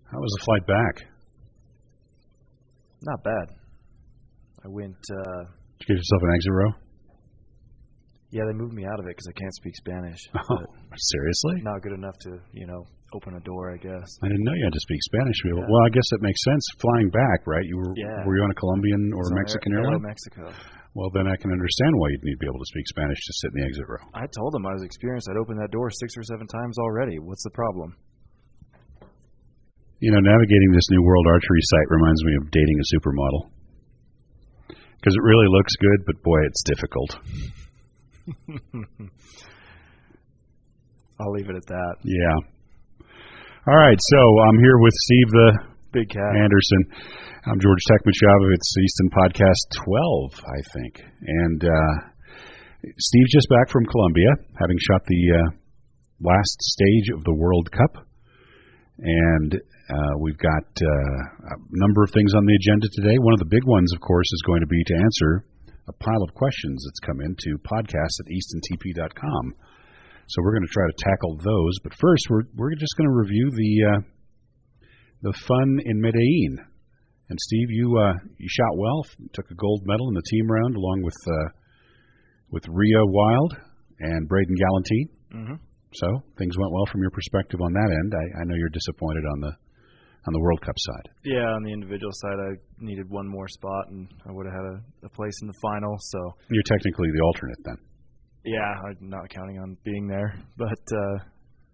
How was the flight back? Not bad. I went... Did you get yourself an exit row? Yeah, they moved me out of it because I can't speak Spanish. Oh, seriously? Not good enough to, open a door, I guess. I didn't know you had to speak Spanish. Yeah. Well, I guess that makes sense. Flying back, right? Were you on a Colombian or Mexican airline? Mexico. Well, then I can understand why you'd need to be able to speak Spanish to sit in the exit row. I told them I was experienced. I'd opened that door 6 or 7 times already. What's the problem? Navigating this new World Archery site reminds me of dating a supermodel. Because it really looks good, but boy, it's difficult. I'll leave it at that. Yeah. All right, so I'm here with Steve the Big Cat Anderson. I'm George Tekmachov. It's Easton Podcast 12, I think. And Steve's just back from Colombia, having shot the last stage of the World Cup. And we've got a number of things on the agenda today. One of the big ones, of course, is going to be to answer a pile of questions that's come into podcast@eastontp.com. So we're going to try to tackle those. But first, we're just going to review the fun in Medellin. And Steve, you shot well, took a gold medal in the team round along with Rhea Wild and Braden Galantine. Mm-hmm. So things went well from your perspective on that end. I know you're disappointed on the World Cup side. Yeah, on the individual side, I needed one more spot, and I would have had a place in the final. So you're technically the alternate then. Yeah, I'm not counting on being there, but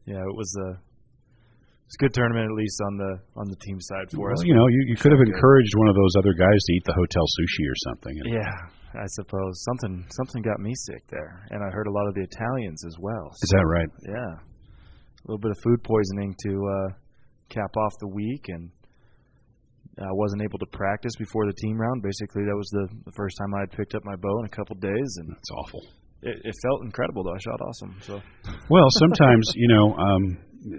it was a good tournament at least on the team side for us. Well, you could have encouraged one of those other guys to eat the hotel sushi or something. Yeah, I suppose something got me sick there, and I heard a lot of the Italians as well. Is that right? Yeah, a little bit of food poisoning to cap off the week, and I wasn't able to practice before the team round. Basically, that was the first time I had picked up my bow in a couple days, and it's awful. It felt incredible, though. I shot awesome. So, well, sometimes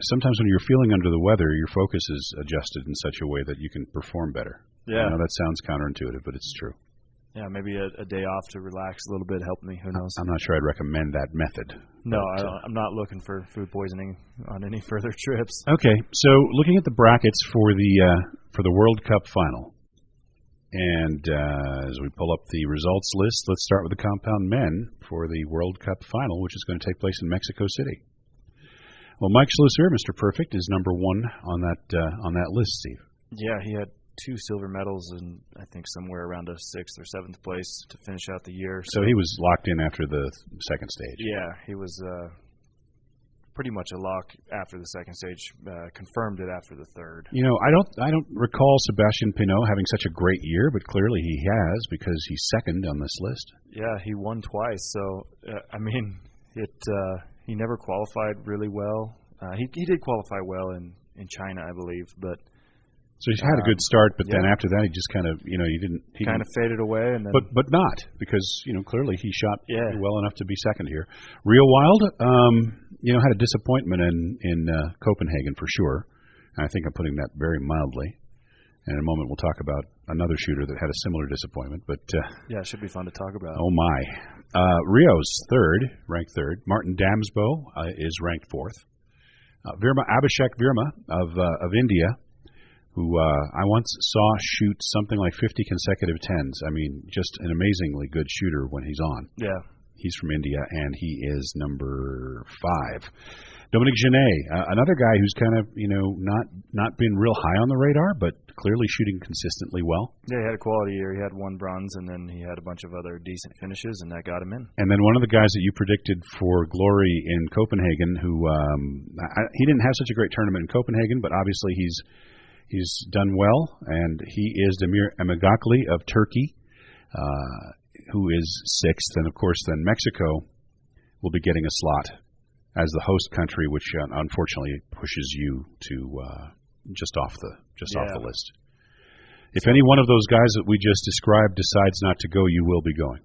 sometimes when you're feeling under the weather, your focus is adjusted in such a way that you can perform better. Yeah, I know that sounds counterintuitive, but it's true. Yeah, maybe a day off to relax a little bit helped me. Who knows? I'm not sure I'd recommend that method. No, I'm not looking for food poisoning on any further trips. Okay, so looking at the brackets for the World Cup final. And as we pull up the results list, let's start with the compound men for the World Cup final, which is going to take place in Mexico City. Well, Mike Schlusser, Mr. Perfect, is number one on that list, Steve. Yeah, he had 2 silver medals and I think somewhere around a 6th or 7th place to finish out the year. So he was locked in after the second stage. Yeah, he was pretty much a lock after the second stage, confirmed it after the third. I don't recall Sebastian Pinot having such a great year, but clearly he has because he's second on this list. Yeah, he won twice. So he never qualified really well. He did qualify well in China, I believe, but so he's had a good start, but then after that he just kind of he kind of faded away, and then but not because clearly he shot well enough to be second here. Rhea Wild, had a disappointment in Copenhagen for sure, and I think I'm putting that very mildly. And in a moment we'll talk about another shooter that had a similar disappointment, but it should be fun to talk about. Oh my, Rio's ranked third. Martin Damsbo is ranked fourth. Abhishek Virma of India, who I once saw shoot something like 50 consecutive tens. I mean, just an amazingly good shooter when he's on. Yeah. He's from India, and he is number 5. Dominic Genet, another guy who's kind of, not been real high on the radar, but clearly shooting consistently well. Yeah, he had a quality year. He had 1 bronze, and then he had a bunch of other decent finishes, and that got him in. And then one of the guys that you predicted for glory in Copenhagen, who he didn't have such a great tournament in Copenhagen, but obviously he's done well, and he is Demir Emegakli of Turkey, who is 6th. And, of course, then Mexico will be getting a slot as the host country, which unfortunately pushes you to just off the list. If any one of those guys that we just described decides not to go, you will be going.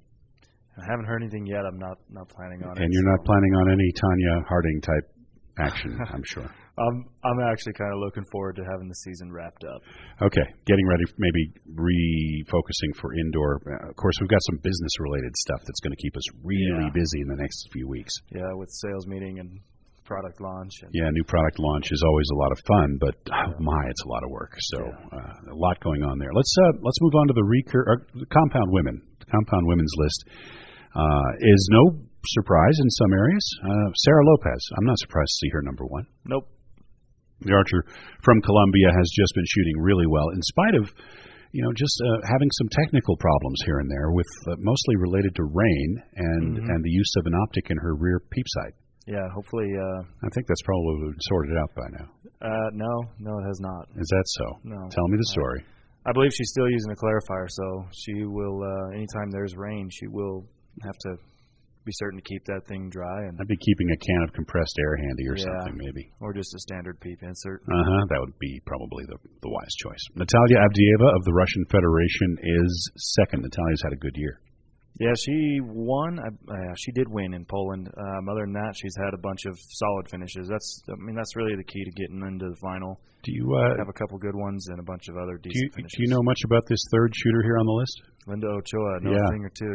I haven't heard anything yet. I'm not planning on it. And you're not planning on any Tanya Harding type action, I'm sure. I'm actually kind of looking forward to having the season wrapped up. Okay, getting ready, maybe refocusing for indoor. Of course, we've got some business-related stuff that's going to keep us really busy in the next few weeks. Yeah, with sales meeting and product launch. New product launch is always a lot of fun, but it's a lot of work. So a lot going on there. Let's move on to the compound women. The compound women's list is no surprise in some areas. Sarah Lopez. I'm not surprised to see her number one. Nope. The archer from Colombia has just been shooting really well, in spite of just having some technical problems here and there, with mostly related to rain and the use of an optic in her rear peep sight. Yeah, hopefully. I think that's probably been sorted out by now. No, it has not. Is that so? No. Tell me the story. I believe she's still using a clarifier, so she will. Anytime there's rain, she will have to be certain to keep that thing dry. And I'd be keeping a can of compressed air handy or something, maybe. Or just a standard peep insert. That would be probably the wise choice. Natalia Avdieva of the Russian Federation is second. Natalia's had a good year. Yeah, she won. She did win in Poland. Other than that, she's had a bunch of solid finishes. That's really the key to getting into the final. Do you have a couple good ones and a bunch of other decent finishes? Do you know much about this third shooter here on the list? Linda Ochoa, a thing or two,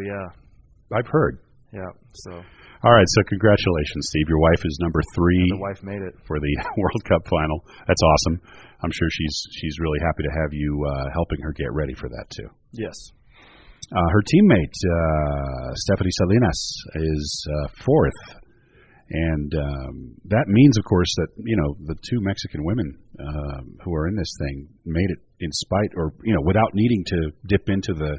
I've heard. Yeah, so. All right, so congratulations, Steve. Your wife is number 3. The wife made it for the World Cup final. That's awesome. I'm sure she's really happy to have you helping her get ready for that too. Yes. Her teammate Stephanie Salinas is 4th, and that means, of course, that the 2 Mexican women who are in this thing made it in spite, or without needing to dip into the.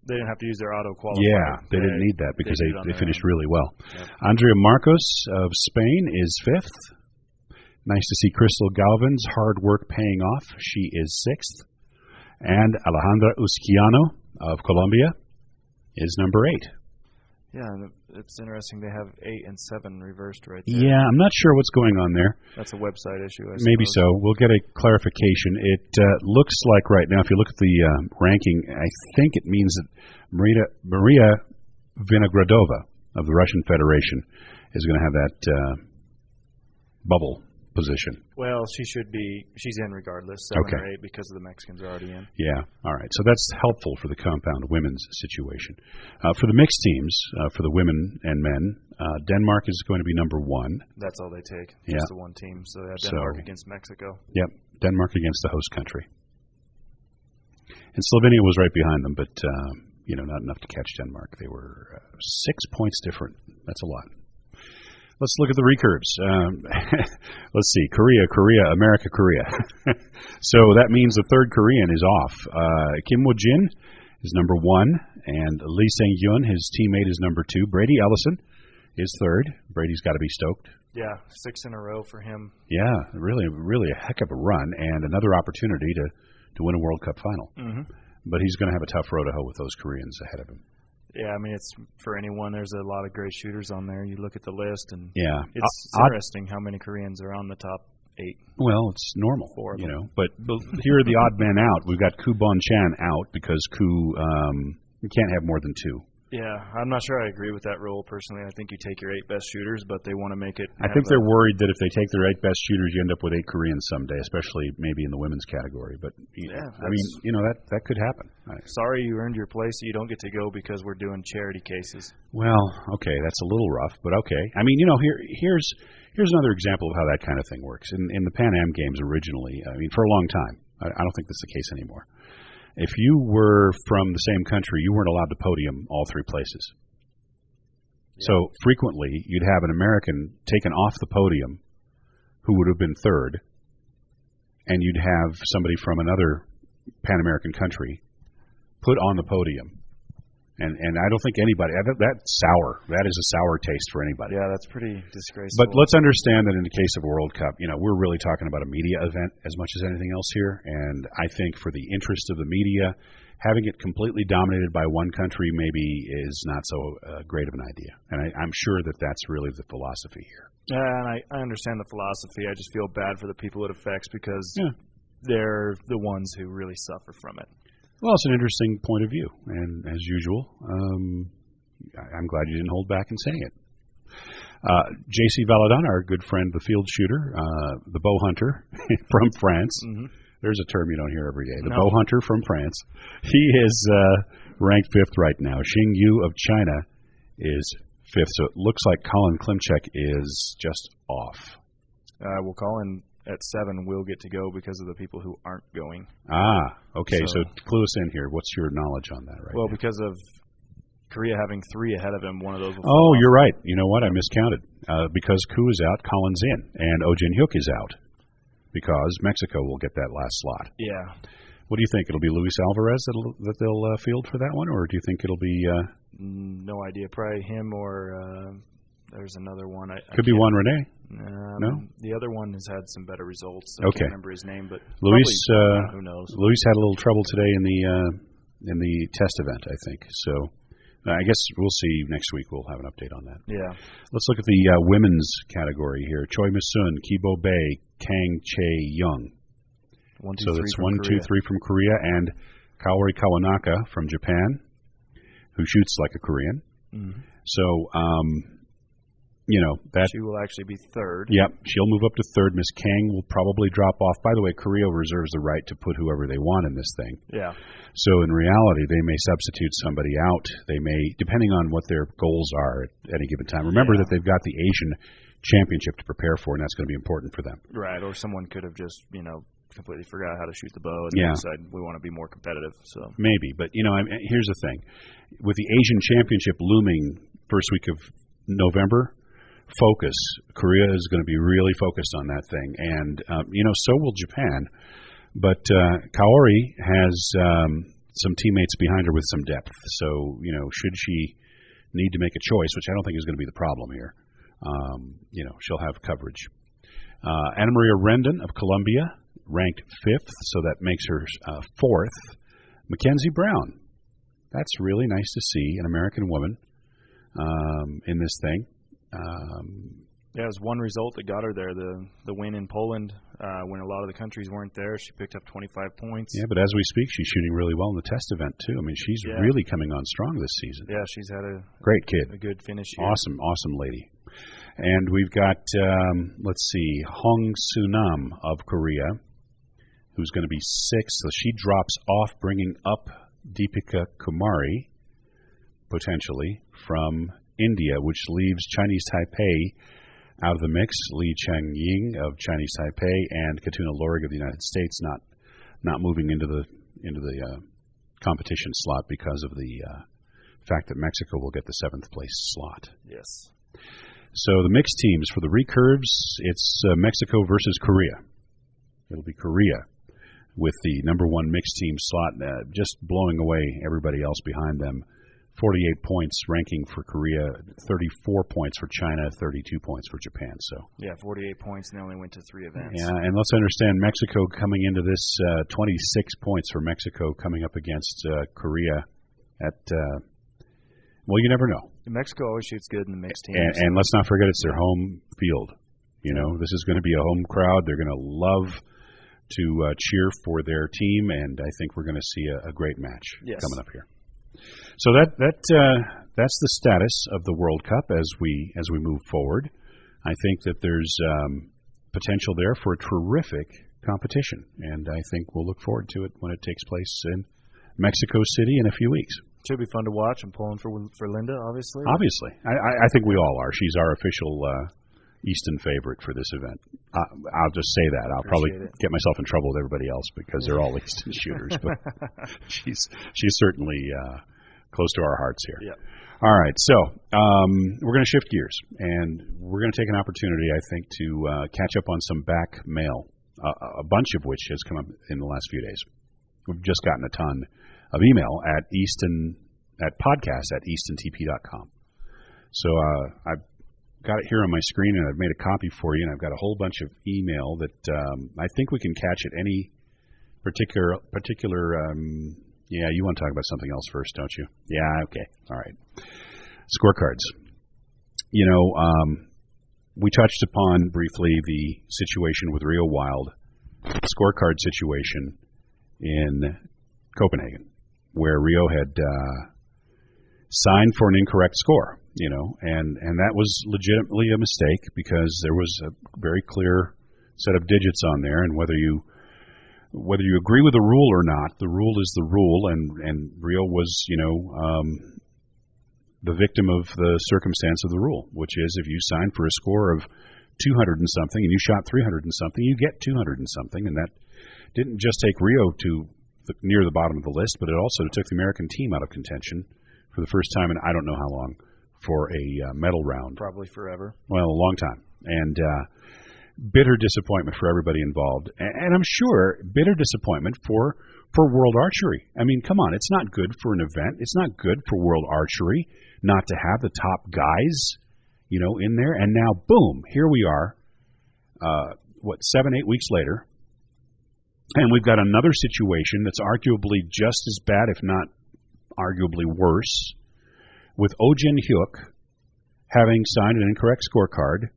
They didn't have to use their auto qualifier. Yeah, they didn't need that because they finished really well. Yep. Andrea Marcos of Spain is 5th. Nice to see Crystal Galvin's hard work paying off. She is 6th. And Alejandra Usquiano of Colombia is number 8. Yeah, it's interesting they have 8 and 7 reversed right there. Yeah, I'm not sure what's going on there. That's a website issue, I suppose. Maybe so. We'll get a clarification. It looks like right now, if you look at the ranking, I think it means that Maria Vinogradova of the Russian Federation is going to have that bubble position. Well, she's in regardless, 7 or 8, because the Mexicans are already in. Yeah, all right. So that's helpful for the compound women's situation. For the mixed teams, for the women and men, Denmark is going to be number 1. That's all they take, just the one team. So they have Denmark against Mexico. Yep, Denmark against the host country. And Slovenia was right behind them, but not enough to catch Denmark. They were 6 points different. That's a lot. Let's look at the recurves. Let's see. Korea, America, Korea. So that means the third Korean is off. Kim Woo-jin is number 1, and Lee Sang-yoon, his teammate, is number 2. Brady Ellison is 3rd. Brady's got to be stoked. Yeah, 6 in a row for him. Yeah, really, really a heck of a run, and another opportunity to win a World Cup final. Mm-hmm. But he's going to have a tough row to hoe with those Koreans ahead of him. Yeah, I mean, it's for anyone. There's a lot of great shooters on there. You look at the list, and it's interesting how many Koreans are on the top 8. Well, it's normal, 4 of them. But here are the odd men out. We've got Koo Bon-chan out because Koo you can't have more than 2. Yeah, I'm not sure I agree with that rule personally. I think you take your 8 best shooters, but they want to make it. I think they're worried that if they take their 8 best shooters, you end up with 8 Koreans someday, especially maybe in the women's category. But I mean, that could happen. Sorry, you earned your place. You don't get to go because we're doing charity cases. Well, okay, that's a little rough, but okay. I mean, here's another example of how that kind of thing works. In the Pan Am Games originally, I mean, for a long time, I don't think that's the case anymore. If you were from the same country, you weren't allowed to podium all 3 places. Yeah. So frequently, you'd have an American taken off the podium who would have been 3rd, and you'd have somebody from another Pan-American country put on the podium. And I don't think anybody, that's sour. That is a sour taste for anybody. Yeah, that's pretty disgraceful. But let's understand that in the case of a World Cup, we're really talking about a media event as much as anything else here. And I think for the interest of the media, having it completely dominated by one country maybe is not so great of an idea. And I'm sure that that's really the philosophy here. Yeah, and I understand the philosophy. I just feel bad for the people it affects because they're the ones who really suffer from it. Well, it's an interesting point of view, and as usual, I'm glad you didn't hold back in saying it. J.C. Valadon, our good friend, the field shooter, the bow hunter from France. Mm-hmm. There's a term you don't hear every day. The bow hunter from France. He is ranked 5th right now. Xing Yu of China is 5th, so it looks like Colin Klimchek is just off. Well, Colin at 7 will get to go because of the people who aren't going. Okay, so clue us in here. What's your knowledge on that right now? Because of Korea having 3 ahead of him, one of those will Oh, fall you're off. right. You know what? I miscounted. Because Koo is out, Colin's in, and Oh Jin-hyuk is out because Mexico will get that last slot. Yeah. What do you think? It'll be Luis Alvarez that they'll field for that one, or do you think it'll be... No idea. Probably him or there's another one. Could be Juan Rene. No? The other one has had some better results. I Okay. can't remember his name, but Luis, who knows? Luis had a little trouble today in the test event, I think. So I guess we'll see next week. We'll have an update on that. Yeah. Let's look at the women's category here. Choi Mi-sun, Kibo Bae, Kang Chae-young. So that's 1, 2, 3 from Korea, and Kaori Kawanaka from Japan, who shoots like a Korean. Mm-hmm. So, that she will actually be 3rd. Yep, she'll move up to 3rd. Miss Kang will probably drop off. By the way, Korea reserves the right to put whoever they want in this thing. Yeah. So in reality, they may substitute somebody out. They may, depending on what their goals are at any given time. Remember that they've got the Asian Championship to prepare for, and that's going to be important for them. Right, or someone could have just, completely forgot how to shoot the bow and decided we want to be more competitive. So maybe, but here's the thing: with the Asian Championship looming first week of November, Korea is going to be really focused on that thing, and so will Japan. But Kaori has some teammates behind her with some depth, so should she need to make a choice, which I don't think is going to be the problem here, she'll have coverage. Anna Maria Rendon of Colombia, ranked 5th, so that makes her 4th. Mackenzie Brown. That's really nice to see, an American woman in this thing. It was one result that got her there, the win in Poland when a lot of the countries weren't there. She picked up 25 points. Yeah, but as we speak, she's shooting really well in the test event, too. I mean, she's really coming on strong this season. Yeah, she's had great kid. A good finish here. Awesome lady. And we've got, Hong Sunam of Korea, who's going to be 6th. So she drops off, bringing up Deepika Kumari, potentially, from India, which leaves Chinese Taipei out of the mix. Li Changying of Chinese Taipei and Katuna Lorig of the United States not moving into the competition slot because of the fact that Mexico will get the 7th place slot. Yes. So the mixed teams for the recurves, it's Mexico versus Korea. It'll be Korea with the number 1 mixed team slot, just blowing away everybody else behind them. 48 points ranking for Korea, 34 points for China, 32 points for Japan. So 48 points, and they only went to 3 events. Yeah, and let's understand Mexico coming into this 26 points for Mexico coming up against Korea at you never know. Mexico always shoots good in the mixed teams. And let's not forget it's their home field. This is going to be a home crowd. They're going to love to cheer for their team, and I think we're going to see a great match coming up here. So that's the status of the World Cup as we move forward. I think that there's potential there for a terrific competition, and I think we'll look forward to it when it takes place in Mexico City in a few weeks. Should be fun to watch. I'm pulling for Linda, obviously. Obviously. I think we all are. She's our official Easton favorite for this event. I'll just say that. I'll probably get myself in trouble with everybody else because they're all Easton shooters. But she's certainly close to our hearts here. Yeah. All right. So we're going to shift gears, and we're going to take an opportunity, I think, to catch up on some back mail, a bunch of which has come up in the last few days. We've just gotten a ton of email at podcast@eastontp.com. So I've got it here on my screen, and I've made a copy for you, and I've got a whole bunch of email that I think we can catch at any particular you want to talk about something else first, don't you? Yeah, okay. All right. Scorecards. We touched upon briefly the situation with Rio Wild, scorecard situation in Copenhagen, where Rio had signed for an incorrect score, and that was legitimately a mistake because there was a very clear set of digits on there, and whether you agree with the rule or not, the rule is the rule, and Rio was, the victim of the circumstance of the rule, which is if you sign for a score of 200 and something and you shot 300 and something, you get 200 and something. And that didn't just take Rio to near the bottom of the list, but it also took the American team out of contention for the first time in I don't know how long for a medal round. Probably forever. Well, a long time. And bitter disappointment for everybody involved. And I'm sure bitter disappointment for World Archery. I mean, come on, it's not good for an event. It's not good for World Archery not to have the top guys, in there. And now, boom, here we are, 7-8 weeks later, and we've got another situation that's arguably just as bad, if not arguably worse, with Oh Jin Hyuk having signed an incorrect scorecard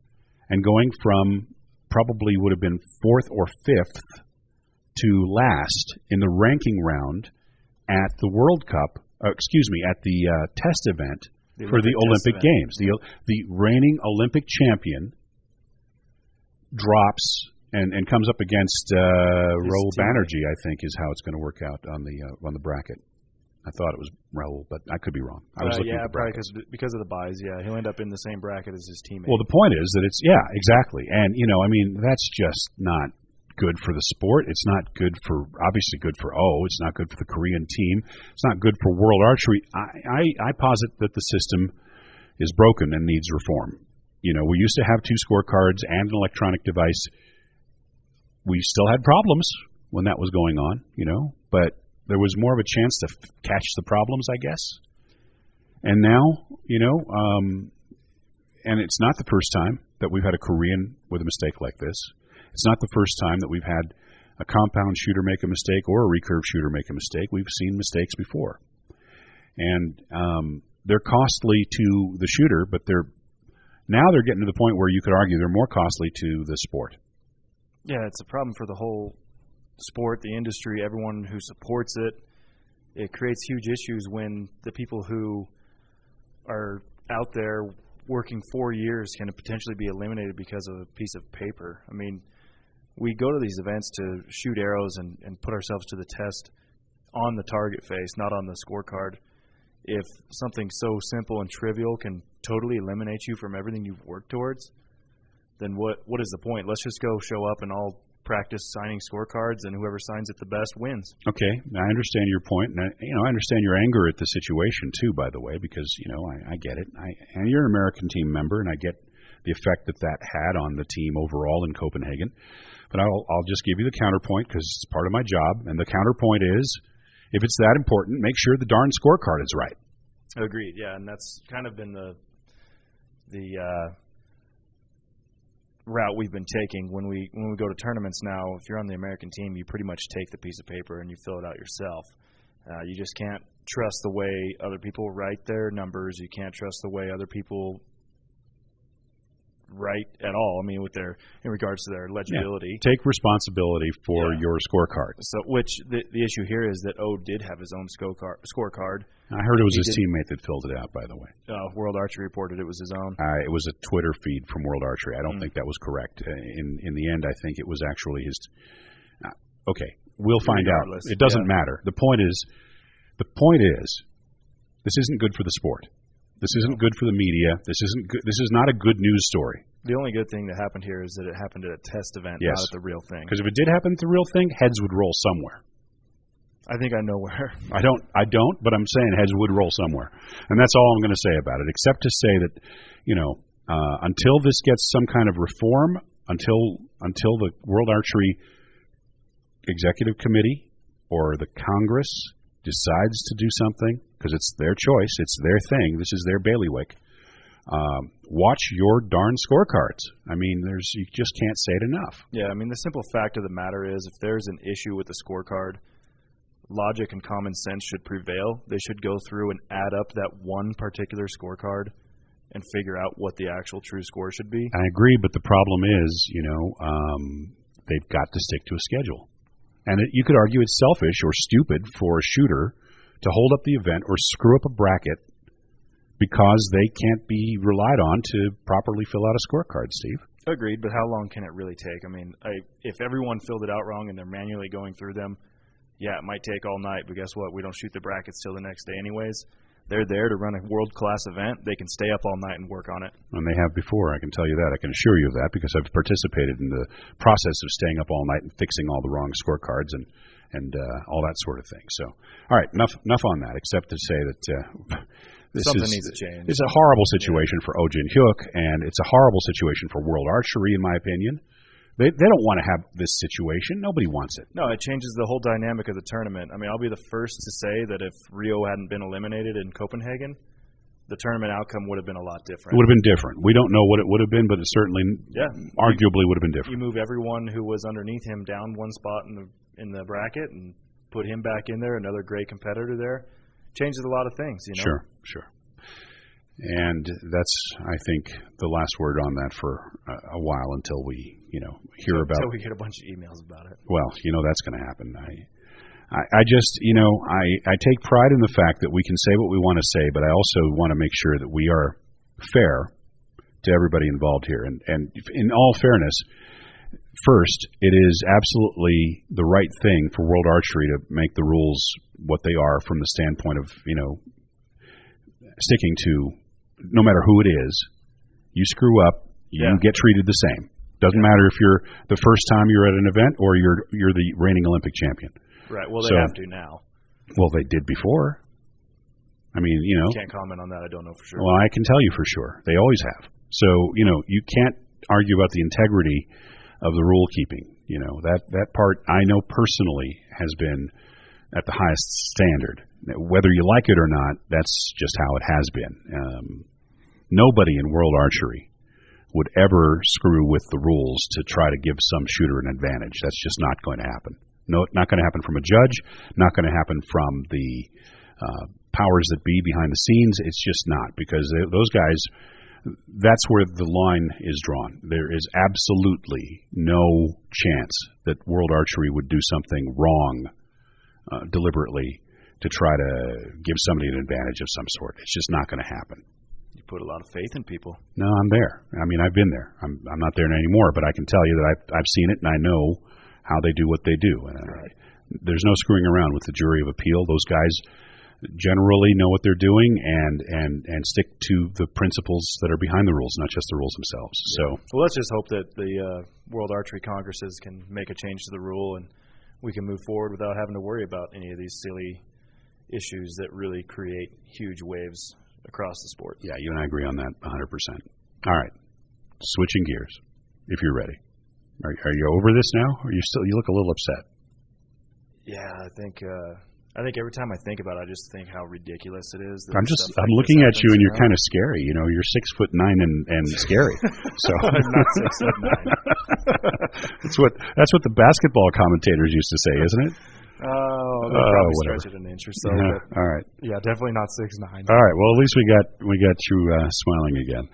and going from probably would have been 4th or 5th to last in the ranking round at the World Cup, at the test event for the Olympic Games. The reigning Olympic champion drops and comes up against Raul Banerjee, I think, is how it's going to work out on the bracket. I thought it was Raul, but I could be wrong. I was looking at the bracket. Probably because of the buys. Yeah, he'll end up in the same bracket as his teammate. Well, the point is that exactly. And, that's just not good for the sport. It's not obviously good for It's not good for the Korean team. It's not good for World Archery. I posit that the system is broken and needs reform. We used to have 2 scorecards and an electronic device. We still had problems when that was going on, but there was more of a chance to catch the problems, I guess. And now, and it's not the first time that we've had a Korean with a mistake like this. It's not the first time that we've had a compound shooter make a mistake or a recurve shooter make a mistake. We've seen mistakes before. And they're costly to the shooter, but they're getting to the point where you could argue they're more costly to the sport. Yeah, it's a problem for the whole sport, the industry, everyone who supports it. It creates huge issues when the people who are out there working 4 years can potentially be eliminated because of a piece of paper. I mean, we go to these events to shoot arrows and put ourselves to the test on the target face, not on the scorecard. If something so simple and trivial can totally eliminate you from everything you've worked towards, then what is the point? Let's just go show up and all practice signing scorecards, and whoever signs it the best wins. Okay, I understand your point, and I understand your anger at the situation too. By the way, because I get it. And you're an American team member, and I get the effect that had on the team overall in Copenhagen. But I'll just give you the counterpoint because it's part of my job, and the counterpoint is, if it's that important, make sure the darn scorecard is right. Agreed. Yeah, and that's kind of been the route we've been taking when we go to tournaments now. If you're on the American team, you pretty much take the piece of paper and you fill it out yourself. You just can't trust the way other people write their numbers. You can't trust the way other people write at all. I mean, in regards to their legibility. Yeah. Take responsibility for your scorecard. So, which the issue here is that did have his own scorecard. I heard it was his teammate that filled it out, by the way. World Archery reported it was his own. It was a Twitter feed from World Archery. I don't think that was correct. In the end, I think it was actually his. Okay, we'll find out. It doesn't matter. The point is, this isn't good for the sport. This isn't good for the media. This is not a good news story. The only good thing that happened here is that it happened at a test event, not at the real thing. Because if it did happen at the real thing, heads would roll somewhere. I think I know where. I don't, but I'm saying heads would roll somewhere. And that's all I'm going to say about it, except to say that, until this gets some kind of reform, until the World Archery Executive Committee or the Congress decides to do something, because it's their choice, it's their thing, this is their bailiwick, watch your darn scorecards. I mean, you just can't say it enough. Yeah, I mean, the simple fact of the matter is if there's an issue with the scorecard, logic and common sense should prevail. They should go through and add up that one particular scorecard and figure out what the actual true score should be. I agree, but the problem is, they've got to stick to a schedule. And you could argue it's selfish or stupid for a shooter to hold up the event or screw up a bracket because they can't be relied on to properly fill out a scorecard, Steve. Agreed, but how long can it really take? I mean, if everyone filled it out wrong and they're manually going through them, yeah, it might take all night, but guess what? We don't shoot the brackets till the next day anyways. they're there to run a world-class event. They can stay up all night and work on it. And they have before, I can tell you that. I can assure you of that because I've participated in the process of staying up all night and fixing all the wrong scorecards and all that sort of thing. So, all right, enough on that, except to say that something needs to change. It's a horrible situation for Ojin Hyuk, and it's a horrible situation for World Archery, in my opinion. They don't want to have this situation. Nobody wants it. No, it changes the whole dynamic of the tournament. I mean, I'll be the first to say that if Rio hadn't been eliminated in Copenhagen, the tournament outcome would have been a lot different. It would have been different. We don't know what it would have been, but it certainly, arguably, would have been different. You move everyone who was underneath him down one spot in the bracket and put him back in there, another great competitor there. Changes a lot of things, you know? Sure. And that's, I think, the last word on that for a while until we, hear about. Until we get a bunch of emails about it. Well, that's going to happen. I just, I take pride in the fact that we can say what we want to say, but I also want to make sure that we are fair to everybody involved here. And in all fairness, first, it is absolutely the right thing for World Archery to make the rules what they are from the standpoint of, sticking to, no matter who it is, you screw up, you get treated the same. Doesn't matter if you're the first time you're at an event or you're the reigning Olympic champion. Right. Well, they have to now. Well, they did before. I mean, Can't comment on that. I don't know for sure. Well, I can tell you for sure. They always have. So, you can't argue about the integrity of the rule keeping. That part I know personally has been at the highest standard. Whether you like it or not, that's just how it has been. Nobody in World Archery would ever screw with the rules to try to give some shooter an advantage. That's just not going to happen. No, not going to happen from a judge, not going to happen from the powers that be behind the scenes. It's just not, because those guys, that's where the line is drawn. There is absolutely no chance that World Archery would do something wrong deliberately to try to give somebody an advantage of some sort. It's just not going to happen. You put a lot of faith in people. No, I'm there. I mean, I've been there. I'm not there anymore, but I can tell you that I've seen it, and I know how they do what they do. Right. There's no screwing around with the jury of appeal. Those guys generally know what they're doing and stick to the principles that are behind the rules, not just the rules themselves. Yeah. So, well, let's just hope that the World Archery Congresses can make a change to the rule, and we can move forward without having to worry about any of these silly issues that really create huge waves across the sport. Yeah, you and I agree on that 100%. All right, switching gears, if you're ready. Are you over this now, or you look a little upset? Yeah, I think every time I think about it, I just think how ridiculous it is. I'm looking at you, and you're kind of scary. You're 6'9" and scary. So I'm not 6'9". That's what the basketball commentators used to say, isn't it? Oh, they probably stretch it an inch or so. Yeah, all right. Yeah, definitely not 6'9". All right. Well, at least we got you smiling again.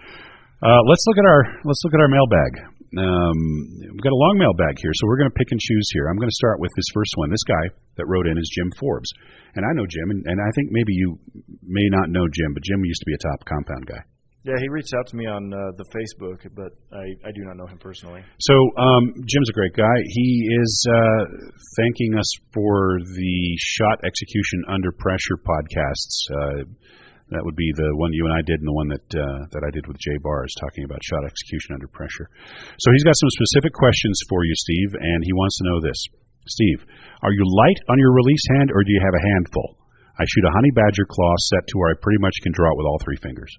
Let's look at our mailbag. We've got a long mailbag here, so we're going to pick and choose here. I'm going to start with this first one. This guy that wrote in is Jim Forbes, and I know Jim, and I think maybe you may not know Jim, but Jim used to be a top compound guy. Yeah, he reached out to me on the Facebook, but I do not know him personally. So Jim's a great guy. He is thanking us for the Shot Execution Under Pressure podcasts. That would be the one you and I did, and the one that I did with Jay Barrs, talking about shot execution under pressure. So he's got some specific questions for you, Steve, and he wants to know this. Steve, are you light on your release hand, or do you have a handful? I shoot a honey badger claw set to where I pretty much can draw it with all three fingers.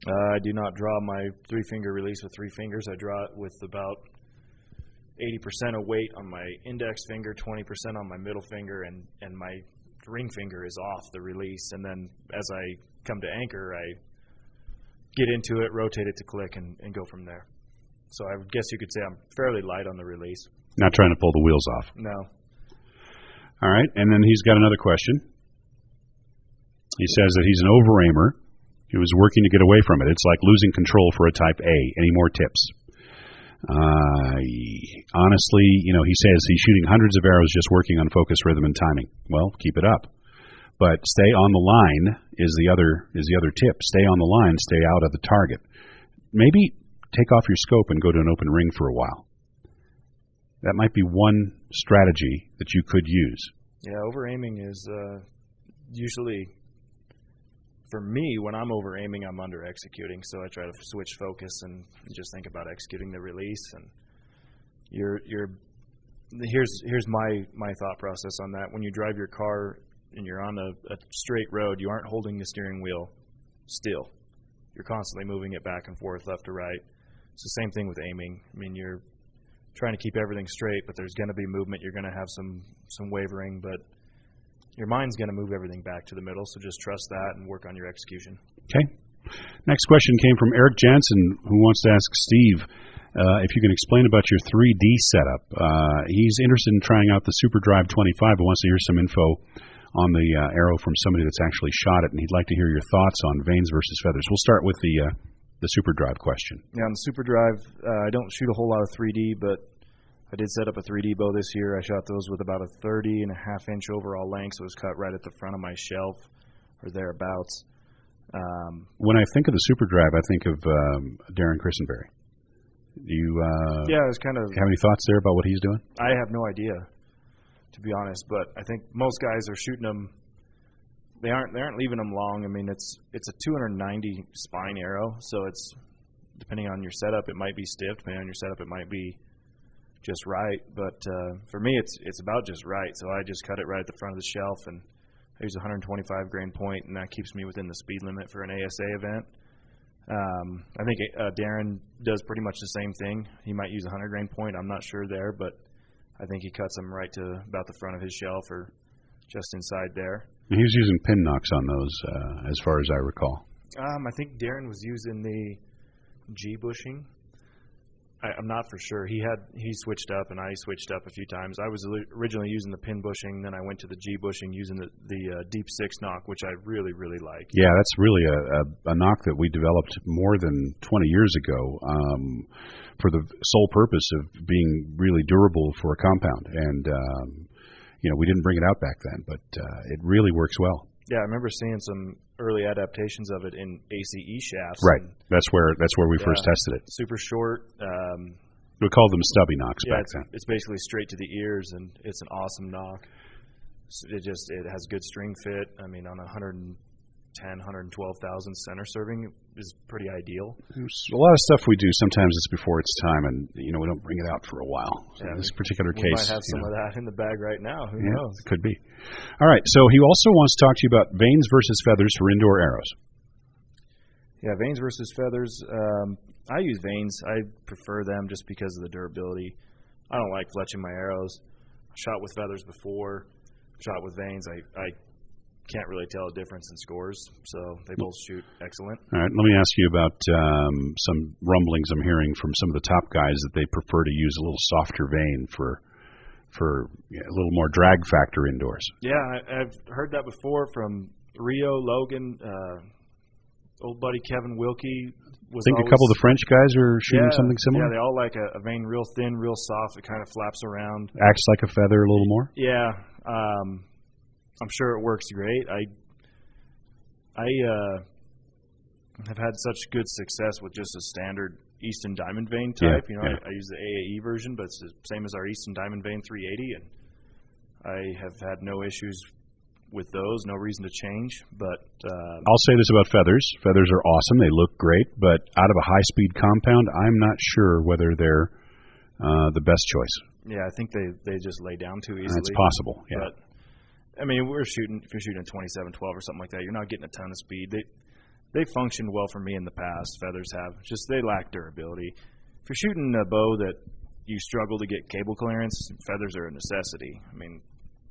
I do not draw my three-finger release with three fingers. I draw it with about 80% of weight on my index finger, 20% on my middle finger, and my ring finger is off the release. And then as I come to anchor, I get into it, rotate it to click, and go from there. So I guess you could say I'm fairly light on the release. Not trying to pull the wheels off. No. All right, and then he's got another question. He says that he's an over-aimer. He was working to get away from it. It's like losing control for a Type A. Any more tips? Honestly, he says he's shooting hundreds of arrows just working on focus, rhythm, and timing. Well, keep it up. But stay on the line is the other tip. Stay on the line, stay out of the target. Maybe take off your scope and go to an open ring for a while. That might be one strategy that you could use. Yeah, over-aiming is usually for me, when I'm over aiming, I'm under executing. So I try to switch focus and just think about executing the release. And here's my thought process on that. When you drive your car and you're on a straight road, you aren't holding the steering wheel still. You're constantly moving it back and forth, left to right. It's the same thing with aiming. I mean, you're trying to keep everything straight, but there's going to be movement. You're going to have some wavering, but your mind's going to move everything back to the middle, so just trust that and work on your execution. Okay. Next question came from Eric Jansen, who wants to ask Steve if you can explain about your 3D setup. He's interested in trying out the Super Drive 25, but wants to hear some info on the arrow from somebody that's actually shot it, and he'd like to hear your thoughts on vanes versus feathers. We'll start with the Super Drive question. Yeah, on the Super Drive, I don't shoot a whole lot of 3D, but I did set up a 3D bow this year. I shot those with about a 30.5-inch overall length, so it was cut right at the front of my shelf or thereabouts. When I think of the Super Drive, I think of Darren Christenberry. Do you yeah, it was kind of have any thoughts there about what he's doing? I have no idea, to be honest, but I think most guys are shooting them. They aren't leaving them long. I mean, it's a 290 spine arrow, so it's depending on your setup, it might be stiff. Depending on your setup, it might be just right. But for me, it's about just right. So I just cut it right at the front of the shelf, and I use a 125 grain point, and that keeps me within the speed limit for an ASA event. I think Darren does pretty much the same thing. He might use a 100 grain point. I'm not sure there, but I think he cuts them right to about the front of his shelf or just inside there. He was using pin knocks on those, as far as I recall. I think Darren was using the G bushing. I'm not for sure. He switched up, and I switched up a few times. I was originally using the pin bushing, then I went to the G bushing using the deep 6 knock, which I really, really like. Yeah, that's really a knock that we developed more than 20 years ago for the sole purpose of being really durable for a compound. And, we didn't bring it out back then, but it really works well. Yeah, I remember seeing some early adaptations of it in ACE shafts. Right, that's where we first tested it. Super short. We called them stubby knocks back then. It's basically straight to the ears, and it's an awesome knock. It has good string fit. I mean, on 112,000 center serving is pretty ideal. There's a lot of stuff we do. Sometimes it's before it's time, and we don't bring it out for a while. So in this particular case, we might have some of that in the bag right now. Who knows? It could be. All right. So he also wants to talk to you about vanes versus feathers for indoor arrows. Yeah, vanes versus feathers. I use vanes. I prefer them just because of the durability. I don't like fletching my arrows. I shot with feathers before. Shot with vanes. I can't really tell a difference in scores, so they both shoot excellent. All right, let me ask you about some rumblings I'm hearing from some of the top guys that they prefer to use a little softer vane for a little more drag factor indoors. Yeah, I've heard that before from Rio, Logan, old buddy Kevin Wilkie. I think a couple of the French guys are shooting something similar. Yeah, they all like a vane real thin, real soft. It kind of flaps around. Acts like a feather a little more? Yeah. I'm sure it works great. I have had such good success with just a standard Easton Diamond Vane type. I use the AAE version, but it's the same as our Easton Diamond Vane 380, and I have had no issues with those. No reason to change. But I'll say this about feathers. Feathers are awesome. They look great, but out of a high-speed compound, I'm not sure whether they're the best choice. Yeah, I think they just lay down too easily. That's possible. Yeah. But I mean, if you're shooting 27-12 or something like that, you're not getting a ton of speed. They functioned well for me in the past. Feathers have. Just they lack durability. If you're shooting a bow that you struggle to get cable clearance, feathers are a necessity. I mean,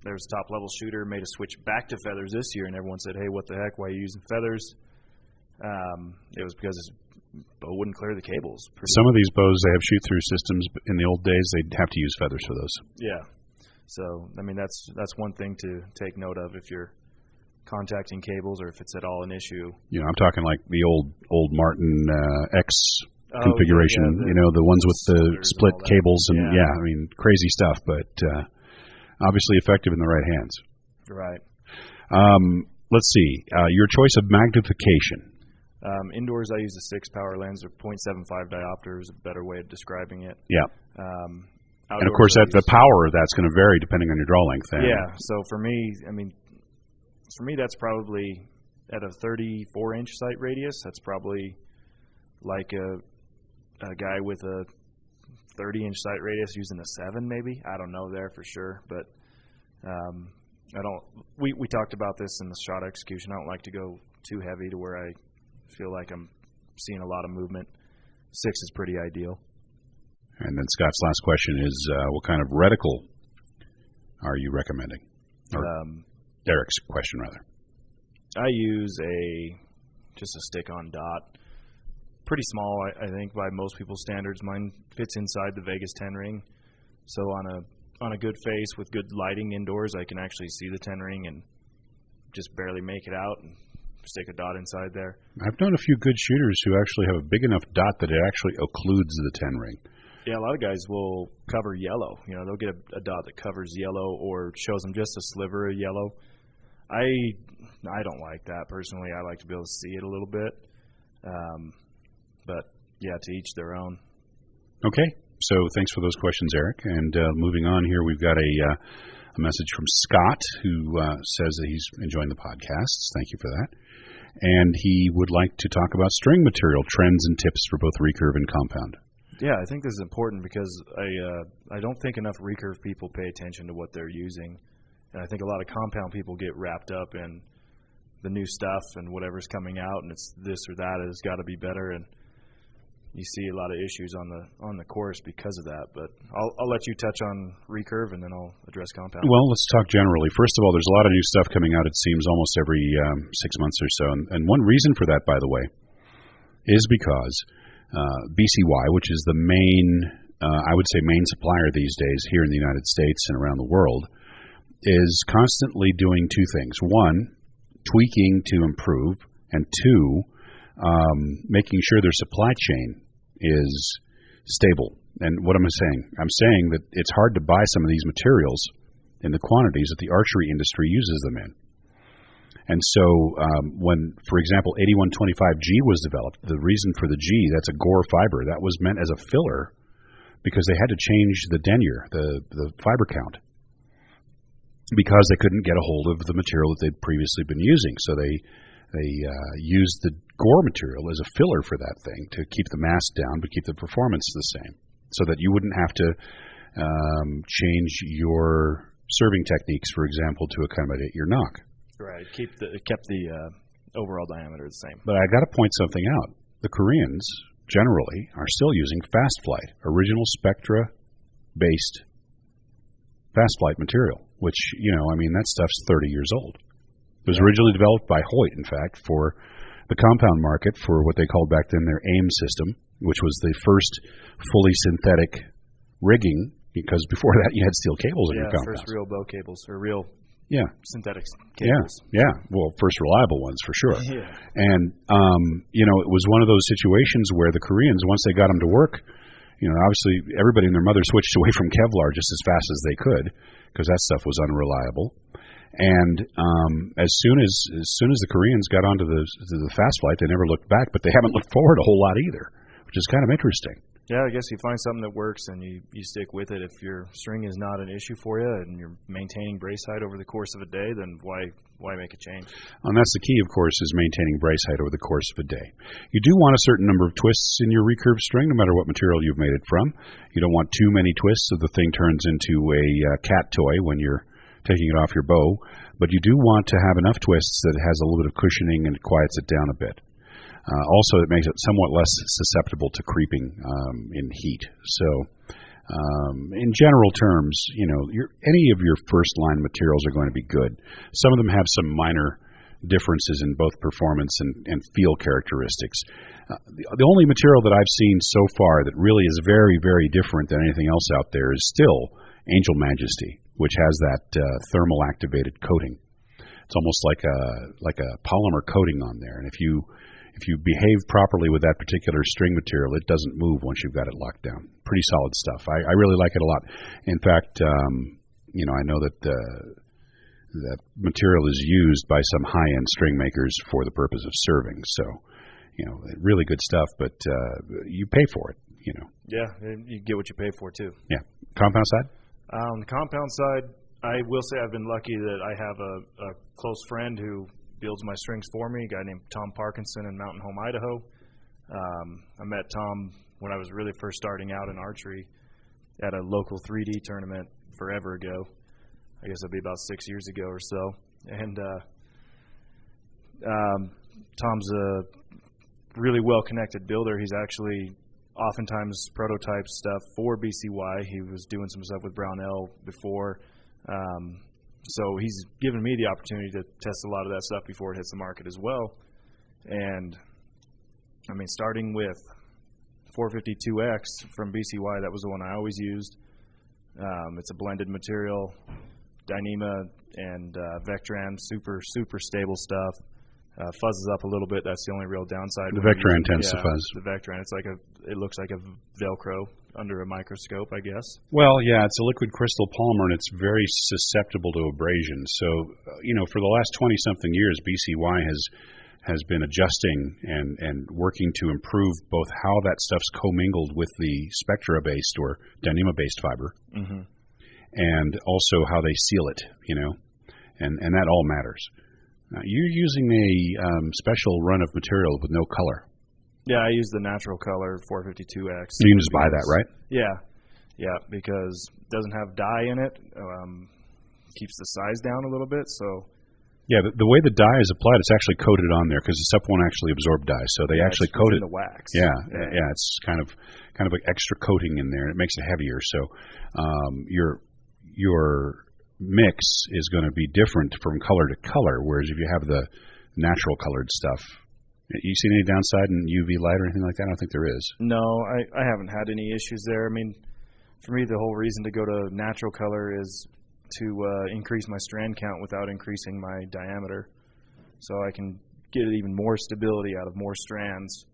there was a top-level shooter made a switch back to feathers this year, and everyone said, hey, what the heck, why are you using feathers? It was because his bow wouldn't clear the cables. Some of these bows, they have shoot-through systems. In the old days, they'd have to use feathers for those. Yeah. So, I mean, that's one thing to take note of if you're contacting cables or if it's at all an issue. I'm talking like the old Martin X configuration, the ones with the split cables and, I mean, crazy stuff, but obviously effective in the right hands. Right. Let's see. Your choice of magnification. Indoors, I use a 6 power lens or 0.75 diopter is a better way of describing it. Yeah. And, of course, the power of that's going to vary depending on your draw length. Yeah. So, for me, that's probably at a 34-inch sight radius, that's probably like a guy with a 30-inch sight radius using a 7 maybe. I don't know there for sure, but we talked about this in the shot execution. I don't like to go too heavy to where I feel like I'm seeing a lot of movement. 6 is pretty ideal. And then Scott's last question is, what kind of reticle are you recommending? Or Derek's question, rather. I use just a stick-on dot. Pretty small, I think, by most people's standards. Mine fits inside the Vegas 10 ring. So on a good face with good lighting indoors, I can actually see the 10 ring and just barely make it out and stick a dot inside there. I've known a few good shooters who actually have a big enough dot that it actually occludes the 10 ring. Yeah, a lot of guys will cover yellow. You know, they'll get a dot that covers yellow or shows them just a sliver of yellow. I don't like that personally. I like to be able to see it a little bit. But, yeah, to each their own. Okay. So thanks for those questions, Eric. And moving on here, we've got a message from Scott who says that he's enjoying the podcasts. Thank you for that. And he would like to talk about string material trends and tips for both recurve and compound. Yeah, I think this is important because I don't think enough recurve people pay attention to what they're using. And I think a lot of compound people get wrapped up in the new stuff and whatever's coming out, and it's this or that has got to be better. And you see a lot of issues on the course because of that. But I'll let you touch on recurve, and then I'll address compound. Well, let's talk generally. First of all, there's a lot of new stuff coming out, it seems, almost every 6 months or so. And one reason for that, by the way, is because BCY, which is the main supplier these days here in the United States and around the world, is constantly doing two things. One, tweaking to improve, and two, making sure their supply chain is stable. And what am I saying? I'm saying that it's hard to buy some of these materials in the quantities that the archery industry uses them in. And so when, for example, 8125G was developed, the reason for the G, that's a gore fiber, that was meant as a filler because they had to change the denier, the fiber count, because they couldn't get a hold of the material that they'd previously been using. So they used the gore material as a filler for that thing to keep the mass down but keep the performance the same, so that you wouldn't have to change your serving techniques, for example, to accommodate your knock. Right. It kept the overall diameter the same. But I got to point something out. The Koreans generally are still using fast flight, original spectra-based fast flight material, which, that stuff's 30 years old. It was originally developed by Hoyt, in fact, for the compound market for what they called back then their AIM system, which was the first fully synthetic rigging, because before that you had steel cables in your compounds. First real bow cables, or real synthetic cables. Yeah. Well, first reliable ones for sure. Yeah. And, it was one of those situations where the Koreans, once they got them to work, obviously everybody and their mother switched away from Kevlar just as fast as they could because that stuff was unreliable. And as soon as the Koreans got onto the fast flight, they never looked back, but they haven't looked forward a whole lot either, which is kind of interesting. Yeah, I guess you find something that works and you stick with it. If your string is not an issue for you and you're maintaining brace height over the course of a day, then why make a change? And that's the key, of course, is maintaining brace height over the course of a day. You do want a certain number of twists in your recurve string, no matter what material you've made it from. You don't want too many twists so the thing turns into a cat toy when you're taking it off your bow. But you do want to have enough twists that it has a little bit of cushioning and it quiets it down a bit. Also, it makes it somewhat less susceptible to creeping in heat. So, in general terms, any of your first line materials are going to be good. Some of them have some minor differences in both performance and feel characteristics. The only material that I've seen so far that really is very, very different than anything else out there is still Angel Majesty, which has that thermal activated coating. It's almost like a polymer coating on there, and if you behave properly with that particular string material, it doesn't move once you've got it locked down. Pretty solid stuff. I really like it a lot. In fact, I know that that material is used by some high-end string makers for the purpose of serving. So, really good stuff, but you pay for it, Yeah, you get what you pay for, too. Yeah. Compound side? On the compound side, I will say I've been lucky that I have a close friend who builds my strings for me, a guy named Tom Parkinson in Mountain Home, Idaho. I met Tom when I was really first starting out in archery at a local 3D tournament forever ago. I guess it'll be about 6 years ago or so. And Tom's a really well-connected builder. He's actually oftentimes prototypes stuff for BCY. He was doing some stuff with Brownell before. So he's given me the opportunity to test a lot of that stuff before it hits the market as well. And, I mean, starting with 452X from BCY, that was the one I always used. It's a blended material, Dyneema and Vectran, super stable stuff. Fuzzes up a little bit. That's the only real downside. The Vectran tends to fuzz. The Vectran, it looks like a Velcro under a microscope, I guess. Well, yeah, it's a liquid crystal polymer, and it's very susceptible to abrasion. So, for the last 20-something years, BCY has been adjusting and working to improve both how that stuff's commingled with the Spectra-based or Dyneema-based fiber, and also how they seal it, and that all matters. You're using a special run of material with no color. Yeah, I use the natural color 452X. You can just buy that, right? Yeah, because it doesn't have dye in it. Keeps the size down a little bit, so... Yeah, the way the dye is applied, it's actually coated on there because the stuff won't actually absorb dye. So they actually coat it. The wax. Yeah, it's kind of an extra coating in there. It makes it heavier. So your mix is going to be different from color to color. Whereas if you have the natural colored stuff, you seen any downside in UV light or anything like that? I don't think there is. No, I haven't had any issues there. I mean, for me, the whole reason to go to natural color is to increase my strand count without increasing my diameter, so I can get even more stability out of more strands,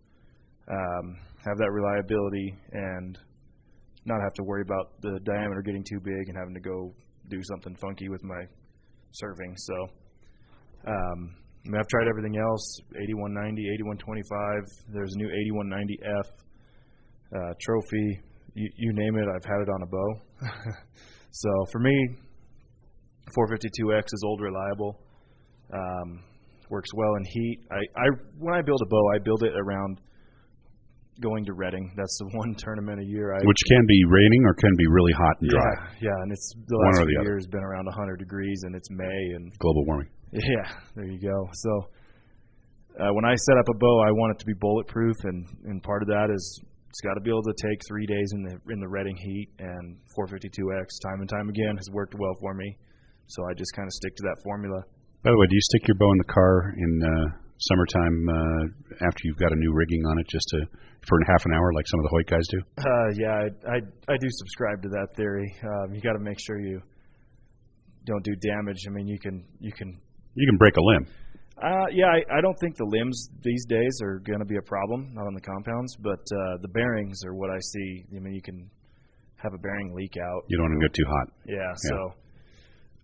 have that reliability, and not have to worry about the diameter getting too big and having to go do something funky with my serving. So I've tried everything else, 8190, 8125. There's a new 8190F trophy. You name it, I've had it on a bow. So for me, 452X is old reliable. Works well in heat. When I build a bow, I build it around going to Reading. That's the one tournament a year. Which can be raining or can be really hot and dry. Yeah, and it's the last few years been around 100 degrees, and it's May. And global warming. Yeah, there you go. So when I set up a bow, I want it to be bulletproof, and part of that is it's got to be able to take 3 days in the Reading heat, and 452X time and time again has worked well for me. So I just kind of stick to that formula. By the way, do you stick your bow in the car in summertime after you've got a new rigging on it for half an hour like some of the Hoyt guys do? Yeah, I do subscribe to that theory. You got to make sure you don't do damage. I mean, you can break a limb. I don't think the limbs these days are going to be a problem, not on the compounds, but the bearings are what I see. I mean, you can have a bearing leak out. You don't want to get too hot. Yeah, so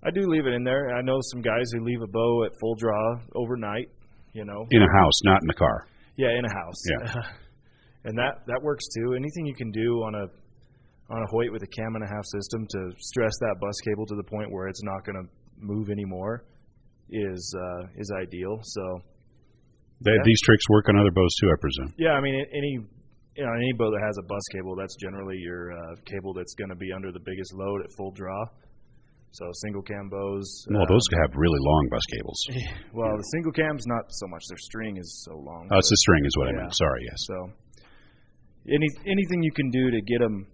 I do leave it in there. I know some guys who leave a bow at full draw overnight, In a house, not in the car. Yeah, in a house. Yeah. And that works too. Anything you can do on a Hoyt with a 1.5 system to stress that bus cable to the point where it's not going to move anymore is ideal. So these tricks work on other bows too, I presume. Yeah, I mean any bow that has a bus cable, that's generally your cable that's going to be under the biggest load at full draw. So single cam bows. Well, those have really long bus cables. Well, the single cam's not so much. Their string is so long. Oh, it's the string is what I meant. Sorry, yes. So anything you can do to get them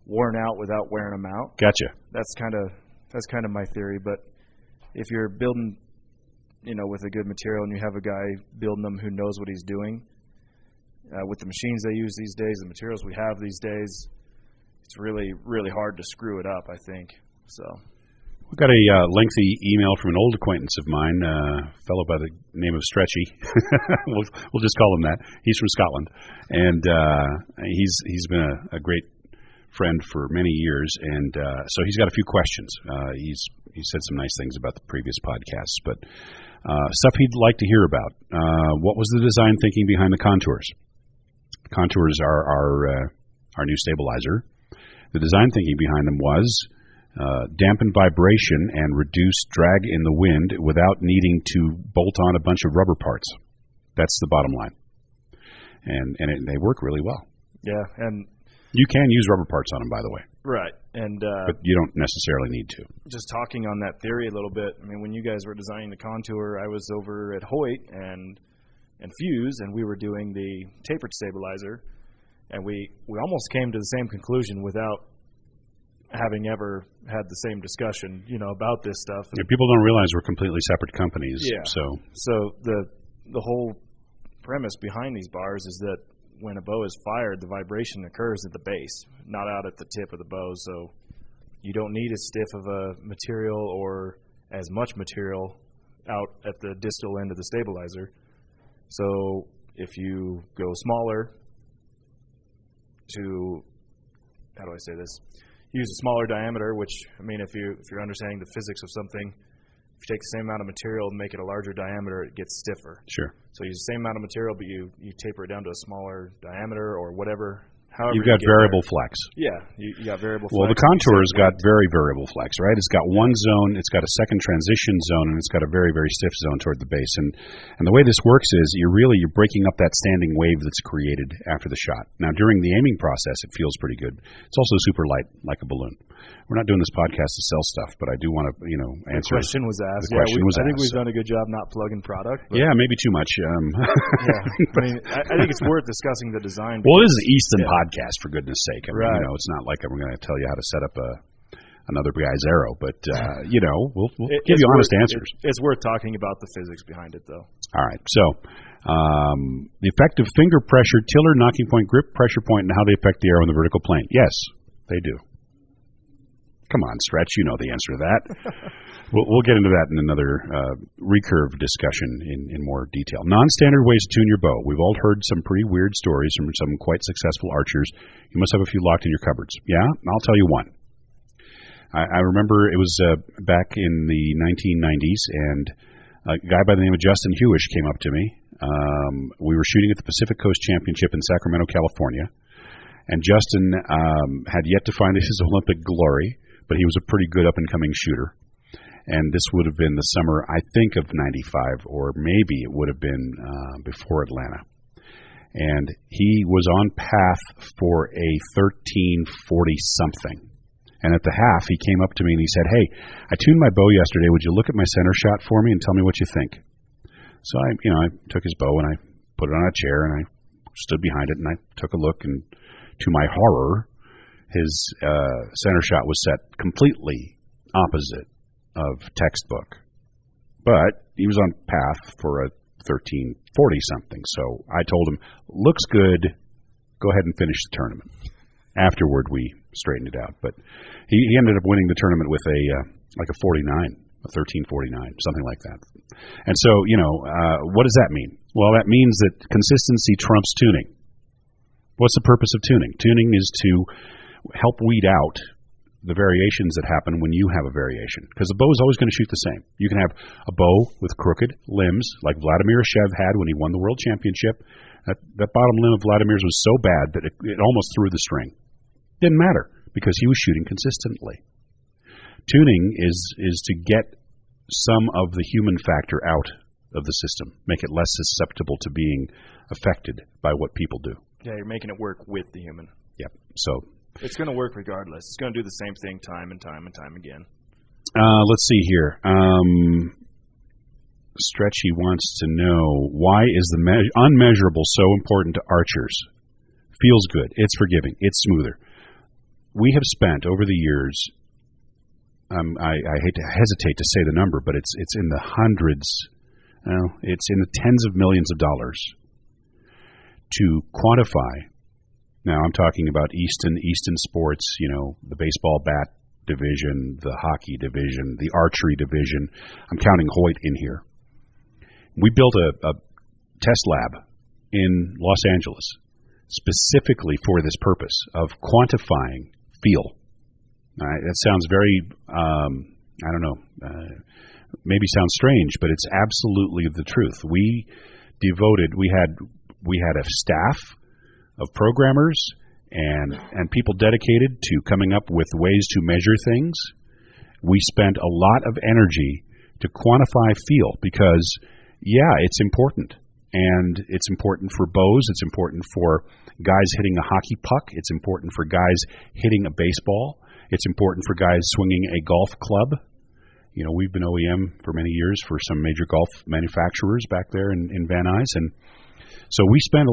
worn out without wearing them out. Gotcha. That's kind of my theory. But if you're building, with a good material and you have a guy building them who knows what he's doing, with the machines they use these days, the materials we have these days, it's really, really hard to screw it up, I think. So. We got a lengthy email from an old acquaintance of mine, a fellow by the name of Stretchy. we'll just call him that. He's from Scotland, and he's been a great friend for many years, and so he's got a few questions. He said some nice things about the previous podcasts, but stuff he'd like to hear about. What was the design thinking behind the contours? Contours are our new stabilizer. The design thinking behind them was dampen vibration and reduce drag in the wind without needing to bolt on a bunch of rubber parts. That's the bottom line. And they work really well. Yeah, and you can use rubber parts on them, by the way. Right, and but you don't necessarily need to. Just talking on that theory a little bit, I mean, when you guys were designing the contour, I was over at Hoyt and Fuse, and we were doing the tapered stabilizer, and we almost came to the same conclusion without having ever had the same discussion, about this stuff. Yeah, people don't realize we're completely separate companies. Yeah. So the whole premise behind these bars is that when a bow is fired, the vibration occurs at the base, not out at the tip of the bow. So you don't need as stiff of a material or as much material out at the distal end of the stabilizer. So if you go smaller to, how do I say this? Use a smaller diameter, which, I mean, if you're understanding the physics of something, if you take the same amount of material and make it a larger diameter, it gets stiffer. Sure. So you use the same amount of material, but you taper it down to a smaller diameter or whatever. However You've got variable flex. Yeah, you got variable flex. Well, the contour's got very variable flex, right? It's got one zone, it's got a second transition zone, and it's got a very, very stiff zone toward the base. And the way this works is you're breaking up that standing wave that's created after the shot. Now, during the aiming process, it feels pretty good. It's also super light, like a balloon. We're not doing this podcast to sell stuff, but I do want to, answer. The question was asked. The question was I think asked. we've done a good job not plugging product. Yeah, maybe too much. Yeah, I mean, I think it's worth discussing the design. Well, this is an Easton podcast, for goodness sake. I mean, right. It's not like we're going to tell you how to set up another guy's arrow, but we'll give you honest answers. It's worth talking about the physics behind it, though. All right, so the effect of finger pressure, tiller, knocking point, grip, pressure point, and how they affect the arrow in the vertical plane. Yes, they do. Come on, Stretch, you know the answer to that. We'll get into that in another recurve discussion in more detail. Non-standard ways to tune your bow. We've all heard some pretty weird stories from some quite successful archers. You must have a few locked in your cupboards. Yeah, I'll tell you one. I remember it was back in the 1990s, and a guy by the name of Justin Hewish came up to me. We were shooting at the Pacific Coast Championship in Sacramento, California, and Justin had yet to find his Olympic glory, but he was a pretty good up-and-coming shooter. And this would have been the summer, I think, of 95, or maybe it would have been before Atlanta. And he was on path for a 1340-something. And at the half, he came up to me and he said, "Hey, I tuned my bow yesterday. Would you look at my center shot for me and tell me what you think?" So I took his bow and I put it on a chair and I stood behind it and I took a look, and to my horror, his center shot was set completely opposite of textbook. But he was on path for a 1340-something. So I told him, "Looks good. Go ahead and finish the tournament." Afterward, we straightened it out. But he ended up winning the tournament with a 49, a 1349, something like that. And so, what does that mean? Well, that means that consistency trumps tuning. What's the purpose of tuning? Tuning is to help weed out the variations that happen when you have a variation. Because the bow is always going to shoot the same. You can have a bow with crooked limbs, like Vladimir Shev had when he won the world championship. That bottom limb of Vladimir's was so bad that it almost threw the string. Didn't matter, because he was shooting consistently. Tuning is to get some of the human factor out of the system, make it less susceptible to being affected by what people do. Yeah, you're making it work with the human. Yep. So it's going to work regardless. It's going to do the same thing time and time and time again. Let's see here. Stretchy wants to know, why is the unmeasurable so important to archers? Feels good. It's forgiving. It's smoother. We have spent over the years, I hate to hesitate to say the number, but it's in the hundreds, it's in the tens of millions of dollars to quantify. Now I'm talking about Easton Sports, the baseball bat division, the hockey division, the archery division. I'm counting Hoyt in here. We built a test lab in Los Angeles specifically for this purpose of quantifying feel. That sounds very, maybe sounds strange, but it's absolutely the truth. We had a staff of programmers and people dedicated to coming up with ways to measure things we spent a lot of energy to quantify feel because, it's important. And it's important for bows. It's important for guys hitting a hockey puck. It's important for guys hitting a baseball. It's important for guys swinging a golf club. We've been OEM for many years for some major golf manufacturers back there in Van Nuys. And so we spent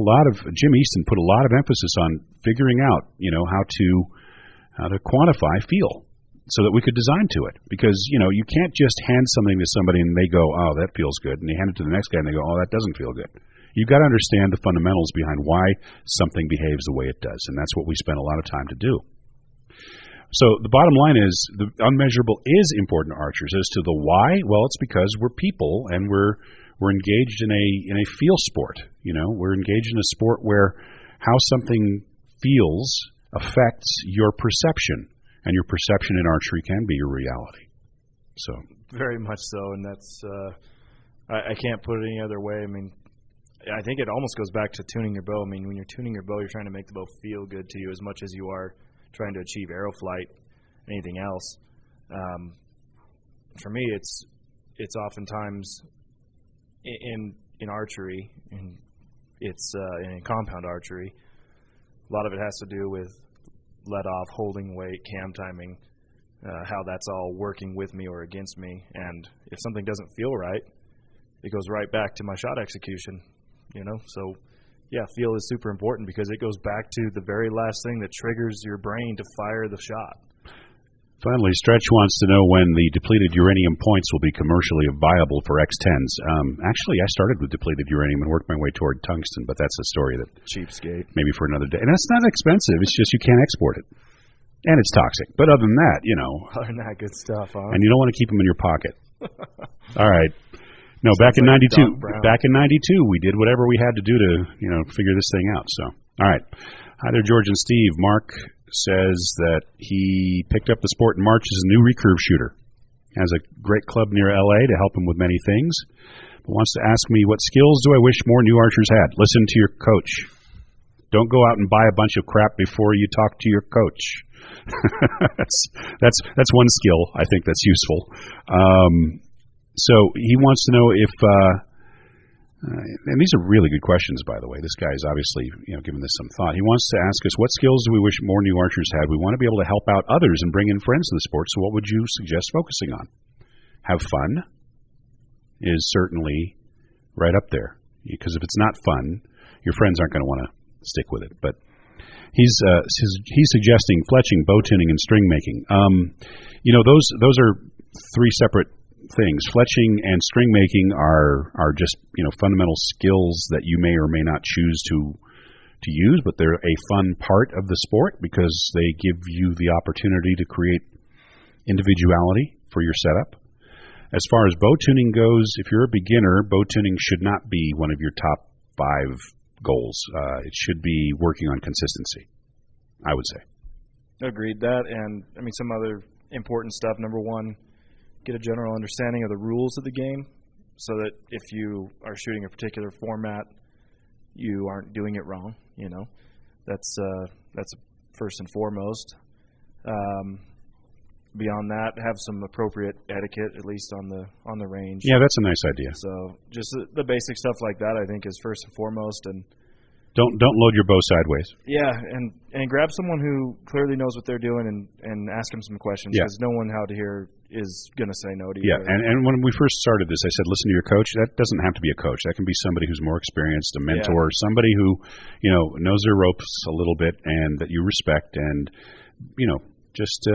Jim Easton put a lot of emphasis on figuring out, how to quantify feel so that we could design to it. Because, you can't just hand something to somebody and they go, oh, that feels good. And you hand it to the next guy and they go, oh, that doesn't feel good. You've got to understand the fundamentals behind why something behaves the way it does. And that's what we spend a lot of time to do. So the bottom line is the unmeasurable is important to archers. As to the why, well, it's because we're people and we're engaged in a feel sport. We're engaged in a sport where how something feels affects your perception, and your perception in archery can be your reality. So very much so, and that's I can't put it any other way. I mean, I think it almost goes back to tuning your bow. I mean, when you're tuning your bow, you're trying to make the bow feel good to you as much as you are trying to achieve arrow flight, anything else. For me, it's oftentimes in archery, and it's in compound archery. A lot of it has to do with let off, holding weight, cam timing, how that's all working with me or against me. And if something doesn't feel right, it goes right back to my shot execution. So feel is super important because it goes back to the very last thing that triggers your brain to fire the shot. Finally, Stretch wants to know when the depleted uranium points will be commercially viable for X10s. Actually, I started with depleted uranium and worked my way toward tungsten, but that's a story that cheapskate maybe for another day. And that's not expensive. It's just you can't export it, and it's toxic. But other than that, other than that, good stuff, huh? And you don't want to keep them in your pocket. All right. No, back in '92. Back in '92, we did whatever we had to do to figure this thing out. So, all right. Hi there, George and Steve. Mark says that he picked up the sport in March as a new recurve shooter. Has a great club near L.A. to help him with many things. But wants to ask me, what skills do I wish more new archers had? Listen to your coach. Don't go out and buy a bunch of crap before you talk to your coach. that's one skill I think that's useful. So he wants to know if and these are really good questions, by the way. This guy is obviously, giving this some thought. He wants to ask us, what skills do we wish more new archers had? We want to be able to help out others and bring in friends to the sport, so what would you suggest focusing on? Have fun is certainly right up there, because if it's not fun, your friends aren't going to want to stick with it. But he's suggesting fletching, bow tuning, and string making. Those are three separate things. Fletching and string making are just fundamental skills that you may or may not choose to use, but they're a fun part of the sport because they give you the opportunity to create individuality for your setup. As far as bow tuning goes, if you're a beginner, bow tuning should not be one of your top 5 goals. It should be working on consistency, I would say. Agreed that, and some other important stuff. Number one, get a general understanding of the rules of the game so that if you are shooting a particular format, you aren't doing it wrong. That's first and foremost. Beyond that, have some appropriate etiquette, at least on the range. Yeah, that's a nice idea. So just the basic stuff like that, I think, is first and foremost. And don't load your bow sideways. Yeah, and grab someone who clearly knows what they're doing and ask them some questions, because no one out here is going to say no to you. Yeah, and when we first started this, I said, listen to your coach. That doesn't have to be a coach. That can be somebody who's more experienced, a mentor, somebody who, knows their ropes a little bit and that you respect, and, just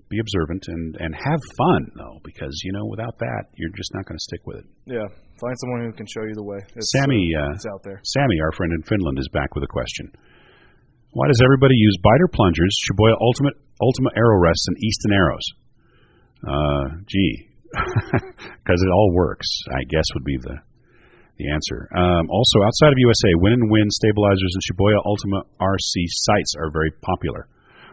be observant and have fun, though, because, without that, you're just not going to stick with it. Yeah, find someone who can show you the way. Sammy, it's out there. Sammy, our friend in Finland, is back with a question. Why does everybody use biter plungers, Shibuya Ultima arrow rests, and Easton arrows? Because it all works, I guess, would be the answer. Also, outside of USA, win stabilizers and Shibuya Ultima RC sights are very popular.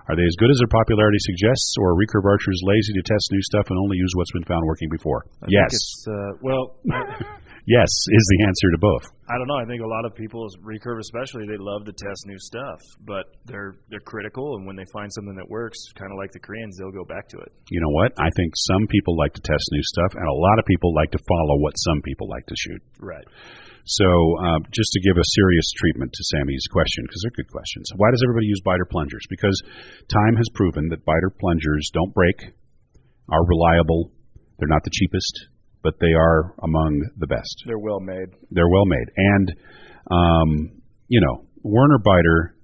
Are they as good as their popularity suggests, or are recurve archers lazy to test new stuff and only use what's been found working before? Yes. Think it's, Yes is the answer to both. I don't know. I think a lot of people, recurve especially, they love to test new stuff, but they're critical, and when they find something that works, kind of like the Koreans, they'll go back to it. You know what? I think some people like to test new stuff, and a lot of people like to follow what some people like to shoot. Right. So just to give a serious treatment to Sammy's question, because they're good questions, why does everybody use biter plungers? Because time has proven that biter plungers don't break, are reliable, they're not the cheapest, but they are among the best. They're well made. They're well made. And, Werner Biter,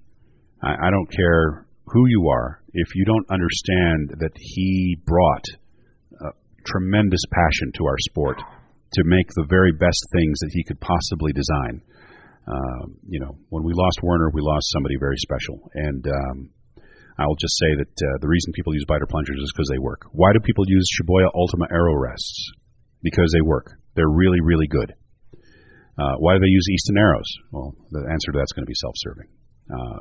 I don't care who you are, if you don't understand that he brought tremendous passion to our sport to make the very best things that he could possibly design. When we lost Werner, we lost somebody very special. And I'll just say that the reason people use biter plungers is because they work. Why do people use Shibuya Ultima arrow rests? Because they work. They're really, really good. Why do they use Easton arrows? Well, the answer to that's going to be self-serving.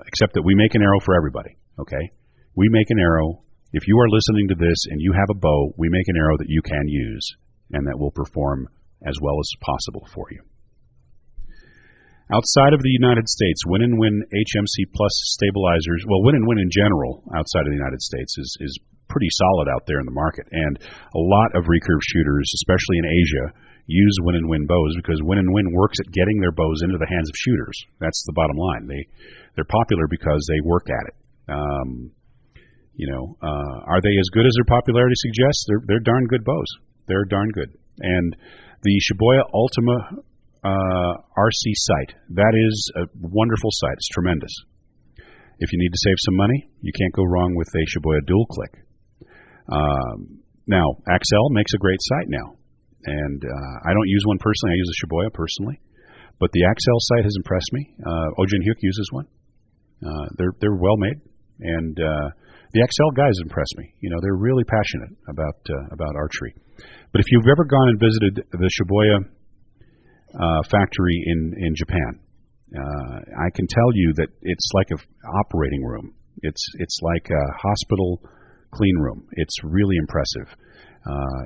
Except that we make an arrow for everybody, okay? We make an arrow. If you are listening to this and you have a bow, we make an arrow that you can use and that will perform as well as possible for you. Outside of the United States, Win and Win HMC Plus stabilizers, well, Win and Win in general outside of the United States is pretty solid out there in the market. And a lot of recurve shooters, especially in Asia, use Win and Win bows because Win and Win works at getting their bows into the hands of shooters. That's the bottom line. They're popular because they work at it. Are they as good as their popularity suggests? They're darn good bows. They're darn good. And the Shibuya Ultima RC sight, that is a wonderful sight. It's tremendous. If you need to save some money, you can't go wrong with a Shibuya dual click. Now, Axel makes a great sight now, and I don't use one personally. I use a Shibuya personally, but the Axel sight has impressed me. Ojin Hyuk uses one. They're well made, and the Axel guys impress me. They're really passionate about archery. But if you've ever gone and visited the Shibuya factory in Japan, I can tell you that it's like an operating room. It's like a hospital clean room. It's really impressive.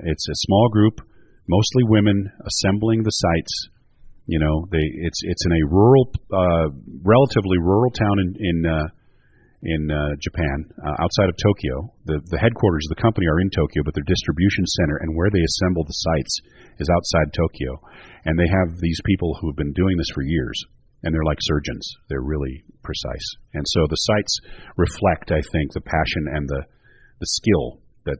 It's a small group, mostly women, assembling the sights. It's in a rural, relatively rural town in Japan, outside of Tokyo. The headquarters of the company are in Tokyo, but their distribution center and where they assemble the sights is outside Tokyo. And they have these people who have been doing this for years, and they're like surgeons. They're really precise. And so the sights reflect, I think, the passion and the skill that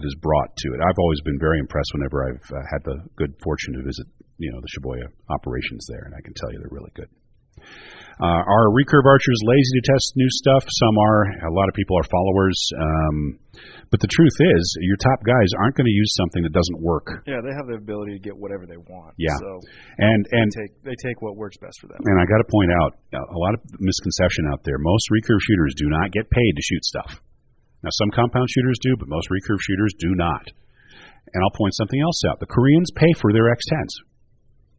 is brought to it. I've always been very impressed whenever I've had the good fortune to visit, the Shibuya operations there, and I can tell you they're really good. Are recurve archers lazy to test new stuff? Some are. A lot of people are followers. But the truth is, your top guys aren't going to use something that doesn't work. Yeah, they have the ability to get whatever they want. Yeah. So and they take what works best for them. And I got to point out a lot of misconception out there. Most recurve shooters do not get paid to shoot stuff. Now, some compound shooters do, but most recurve shooters do not. And I'll point something else out. The Koreans pay for their X10s.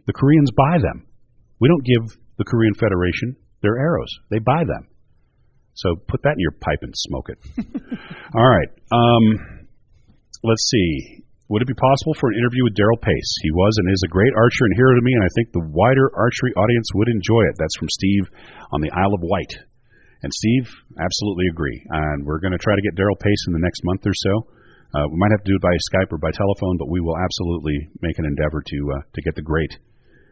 The Koreans buy them. We don't give the Korean Federation their arrows. They buy them. So put that in your pipe and smoke it. All right. Let's see. Would it be possible for an interview with Daryl Pace? He was and is a great archer and hero to me, and I think the wider archery audience would enjoy it. That's from Steve on the Isle of Wight. And Steve, absolutely agree. And we're going to try to get Daryl Pace in the next month or so. We might have to do it by Skype or by telephone, but we will absolutely make an endeavor to get the great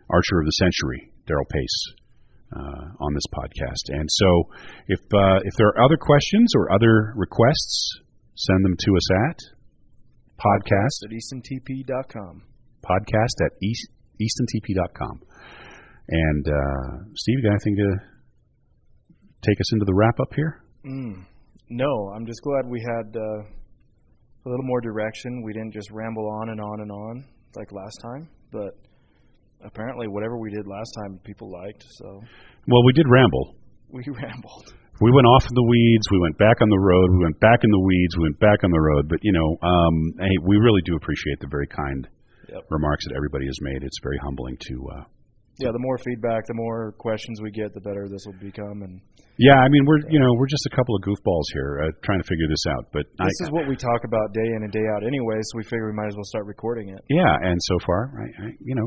archer of the century, Daryl Pace, on this podcast. And so if there are other questions or other requests, send them to us at podcast@eastontp.com. Podcast@eastontp.com. And Steve, you got anything to take us into the wrap-up here? No, I'm just glad we had a little more direction. We didn't just ramble on and on and on like last time, but apparently whatever we did last time people liked. So well, we did ramble. We rambled. We went off in the weeds. We went back on the road. We went back in the weeds. We went back on the road. But, hey, we really do appreciate the very kind remarks that everybody has made. It's very humbling to Yeah, the more feedback, the more questions we get, the better this will become. And yeah, I mean, we're just a couple of goofballs here trying to figure this out. But this is what we talk about day in and day out anyway, so we figure we might as well start recording it. Yeah, and so far,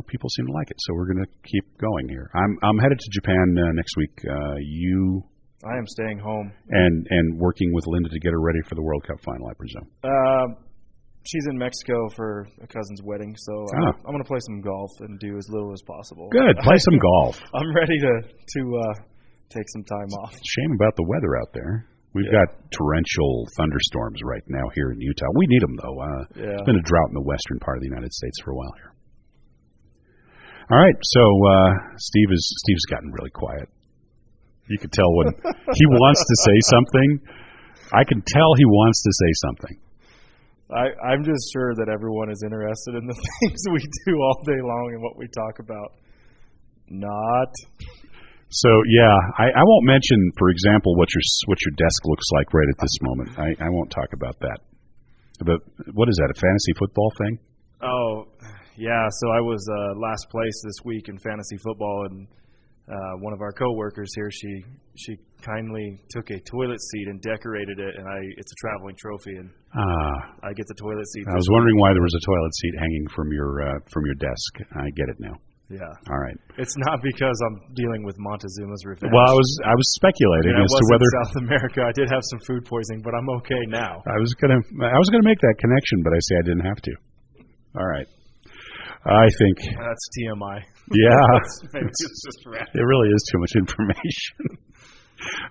people seem to like it, so we're going to keep going here. I'm headed to Japan next week. I am staying home and working with Linda to get her ready for the World Cup final, I presume. She's in Mexico for a cousin's wedding, so I'm going to play some golf and do as little as possible. Good, play some golf. I'm ready to take some time off. Shame about the weather out there. We've got torrential thunderstorms right now here in Utah. We need them, though. It's been a drought in the western part of the United States for a while here. All right, so Steve's gotten really quiet. You can tell when he wants to say something. I can tell he wants to say something. I'm just sure that everyone is interested in the things we do all day long and what we talk about. Not. So yeah, I won't mention, for example, what your desk looks like right at this moment. I won't talk about that. But what is that? A fantasy football thing? Oh, yeah. So I was last place this week in fantasy football, and one of our coworkers here, she kindly took a toilet seat and decorated it, and it's a traveling trophy, and I get the toilet seat. I was wondering why there was a toilet seat hanging from your desk. I get it now. Yeah. All right. It's not because I'm dealing with Montezuma's revenge. Well, I was speculating as to whether South America. I did have some food poisoning, but I'm okay now. I was gonna make that connection, but I say I didn't have to. All right. I think that's TMI. Yeah. Maybe it's just random. It really is too much information.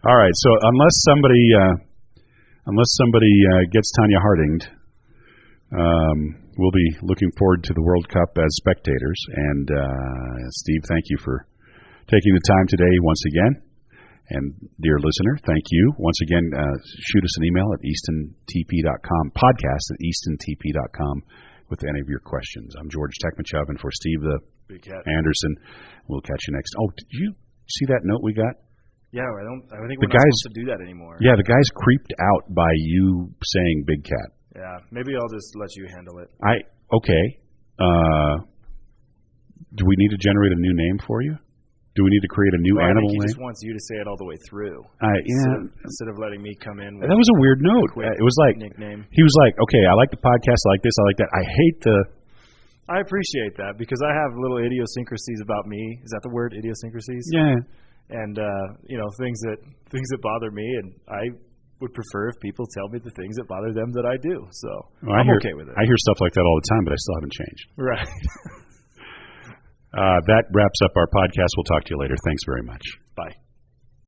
All right. So unless somebody gets Tanya Hardinged, we'll be looking forward to the World Cup as spectators. And Steve, thank you for taking the time today once again. And dear listener, thank you once again. Shoot us an email at eastontp.com, podcast@eastontp.com with any of your questions. I'm George Tekmachev, and for Steve the Big Cat Anderson, we'll catch you next. Oh, did you see that note we got? Yeah, I think we're not supposed to do that anymore. Yeah, the guy's creeped out by you saying Big Cat. Yeah, maybe I'll just let you handle it. Okay. Do we need to generate a new name for you? Do we need to create a new animal name? He just wants you to say it all the way through. Instead of letting me come in with that was a weird note. It was like nickname. He was like, okay, I like the podcast, I like this, I like that. I appreciate that because I have little idiosyncrasies about me. Is that the word, idiosyncrasies? Yeah. And things that bother me, and I would prefer if people tell me the things that bother them that I do. So I'm okay with it. I hear stuff like that all the time, but I still haven't changed. Right. That wraps up our podcast. We'll talk to you later. Thanks very much. Bye.